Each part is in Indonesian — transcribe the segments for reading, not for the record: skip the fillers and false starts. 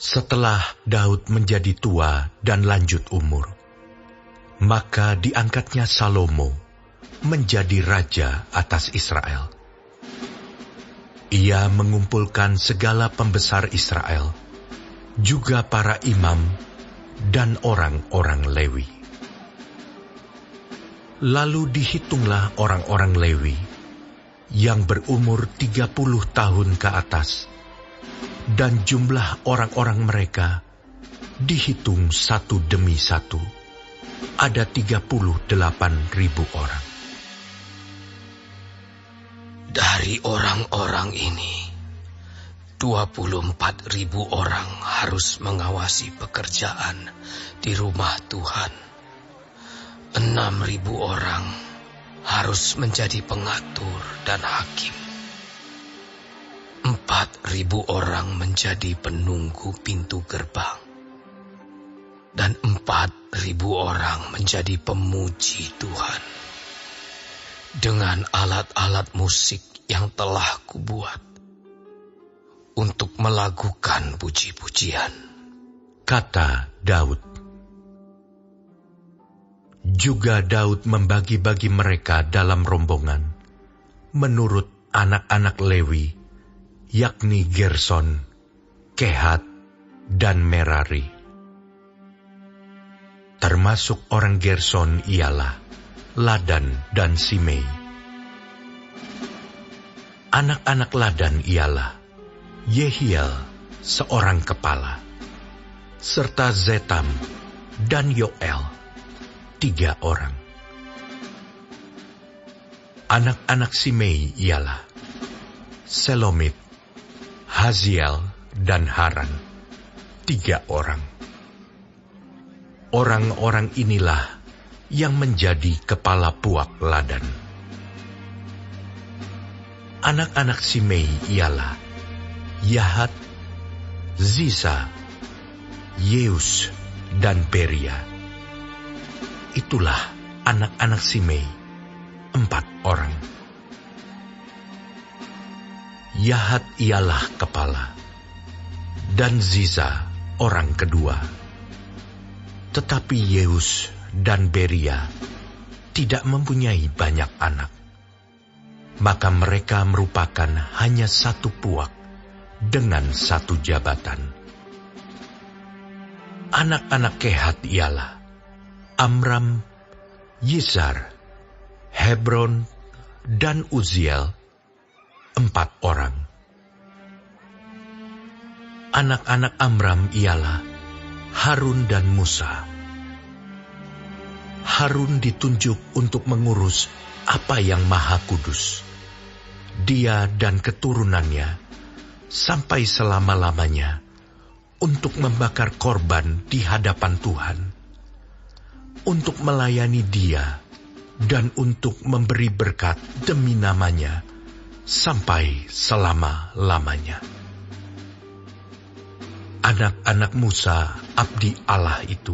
Setelah Daud menjadi tua dan lanjut umur, maka diangkatnya Salomo menjadi raja atas Israel. Ia mengumpulkan segala pembesar Israel, juga para imam dan orang-orang Lewi. Lalu dihitunglah orang-orang Lewi yang berumur 30 tahun ke atas, dan jumlah orang-orang mereka dihitung satu demi satu, ada 38.000 orang. Dari orang-orang ini, 24.000 orang harus mengawasi pekerjaan di rumah Tuhan. 6.000 orang harus menjadi pengatur dan hakim. 4.000 orang menjadi penunggu pintu gerbang. Dan 4.000 orang menjadi pemuji Tuhan dengan alat-alat musik yang telah kubuat untuk melakukan puji-pujian, kata Daud. Juga Daud membagi-bagi mereka dalam rombongan menurut anak-anak Lewi, yakni Gerson, Kehat, dan Merari. Termasuk orang Gerson ialah Ladan dan Simei. Anak-anak Ladan ialah Yehiel, seorang kepala, serta Zetam dan Yoel, 3 orang. Anak-anak Simei ialah Selomit, Haziel, dan Haran, 3 orang. Orang-orang inilah yang menjadi kepala puak Ladan. Anak-anak Simei ialah Yahat, Ziza, Yeus, dan Beria. Itulah anak-anak Simei, 4 orang. Yahat ialah kepala, dan Ziza orang kedua. Tetapi Yeus dan Beria tidak mempunyai banyak anak. Maka mereka merupakan hanya satu puak dengan satu jabatan. Anak-anak Kehat ialah Amram, Yizar, Hebron, dan Uziel, 4 orang. Anak-anak Amram ialah Harun dan Musa. Harun ditunjuk untuk mengurus apa yang maha kudus. Dia dan keturunannya sampai selama-lamanya untuk membakar korban di hadapan Tuhan, untuk melayani Dia dan untuk memberi berkat demi namanya sampai selama-lamanya. Anak-anak Musa, abdi Allah itu,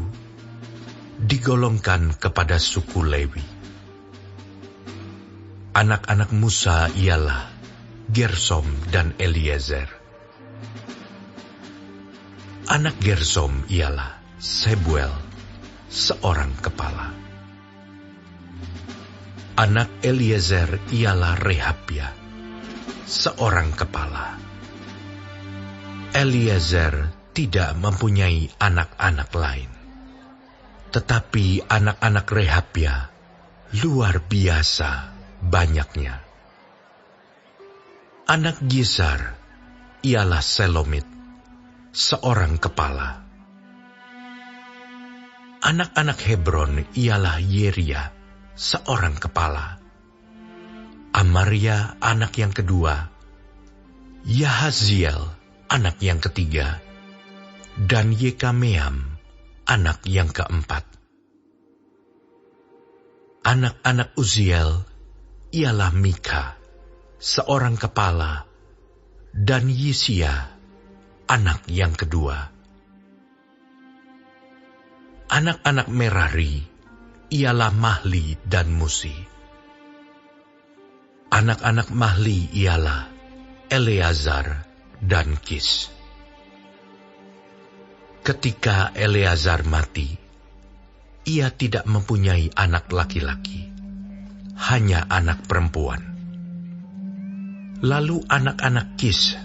digolongkan kepada suku Lewi. Anak-anak Musa ialah Gersom dan Eliezer. Anak Gersom ialah Sebuel, seorang kepala. Anak Eliezer ialah Rehabia, seorang kepala. Eliezer tidak mempunyai anak-anak lain. Tetapi anak-anak Rehabia luar biasa banyaknya. Anak Gizar ialah Selomit, seorang kepala. Anak-anak Hebron ialah Yeria, seorang kepala. Amaria anak yang kedua, Yahaziel anak yang ketiga, dan Yekameam anak yang keempat. Anak-anak Uziel ialah Mika, seorang kepala, dan Yisia anak yang kedua. Anak-anak Merari ialah Mahli dan Musi. Anak-anak Mahli ialah Eleazar dan Kis. Ketika Eleazar mati, ia tidak mempunyai anak laki-laki, hanya anak perempuan. Lalu anak-anak Kis,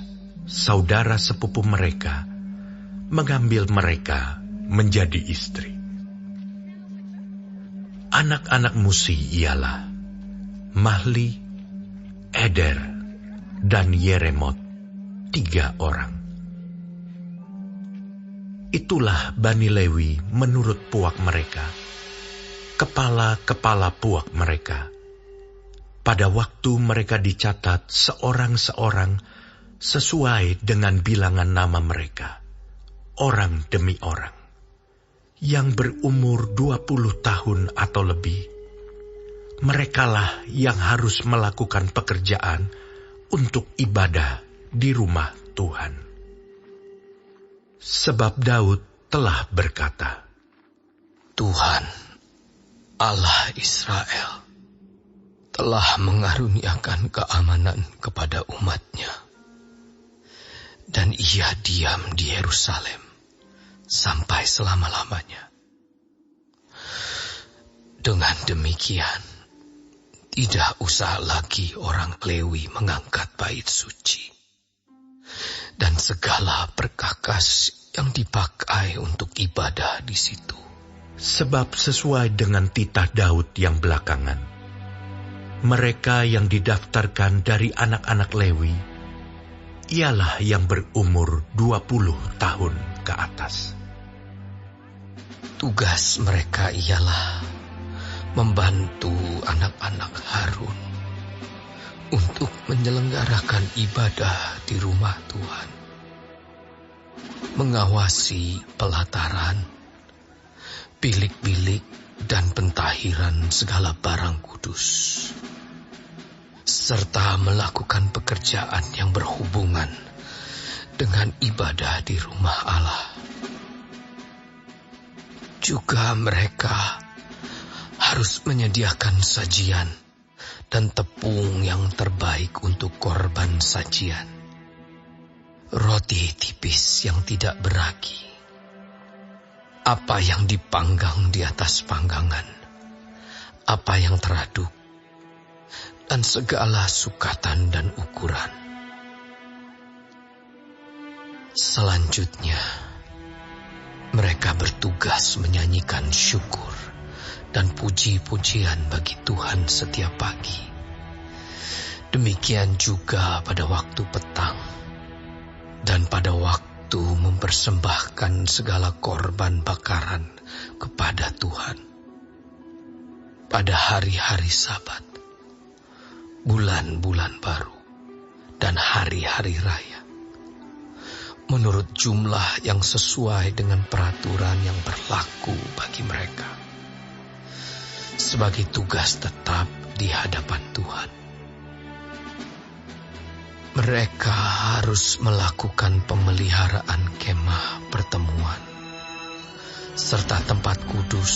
saudara sepupu mereka, mengambil mereka menjadi istri. Anak-anak Musi ialah Mahli, Eder, dan Yeremot, 3 orang. Itulah Bani Lewi menurut puak mereka, kepala-kepala puak mereka. Pada waktu mereka dicatat seorang-seorang sesuai dengan bilangan nama mereka, orang demi orang. Yang berumur 20 tahun atau lebih, merekalah yang harus melakukan pekerjaan untuk ibadah di rumah Tuhan. Sebab Daud telah berkata, Tuhan, Allah Israel, telah mengaruniakan keamanan kepada umat-Nya, dan ia diam di Yerusalem sampai selama-lamanya. Dengan demikian, tidak usah lagi orang Lewi mengangkat bait suci dan segala perkakas yang dipakai untuk ibadah di situ. Sebab sesuai dengan titah Daud yang belakangan, mereka yang didaftarkan dari anak-anak Lewi ialah yang berumur 20 tahun ke atas. Tugas mereka ialah membantu anak-anak Harun untuk menyelenggarakan ibadah di rumah Tuhan, mengawasi pelataran, bilik-bilik, dan pentahiran segala barang kudus, serta melakukan pekerjaan yang berhubungan dengan ibadah di rumah Allah. Juga mereka harus menyediakan sajian dan tepung yang terbaik untuk korban sajian, roti tipis yang tidak beragi, apa yang dipanggang di atas panggangan, apa yang teraduk, dan segala sukatan dan ukuran. Selanjutnya, mereka bertugas menyanyikan syukur dan puji-pujian bagi Tuhan setiap pagi. Demikian juga pada waktu petang dan pada waktu mempersembahkan segala korban bakaran kepada Tuhan. Pada hari-hari Sabat, bulan-bulan baru, dan hari-hari raya, menurut jumlah yang sesuai dengan peraturan yang berlaku bagi mereka, sebagai tugas tetap di hadapan Tuhan. Mereka harus melakukan pemeliharaan kemah pertemuan, serta tempat kudus,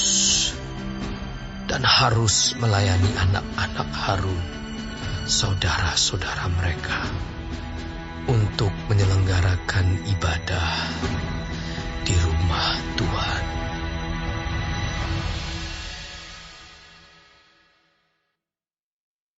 dan harus melayani anak-anak Harun, saudara-saudara mereka, untuk menyelenggarakan ibadah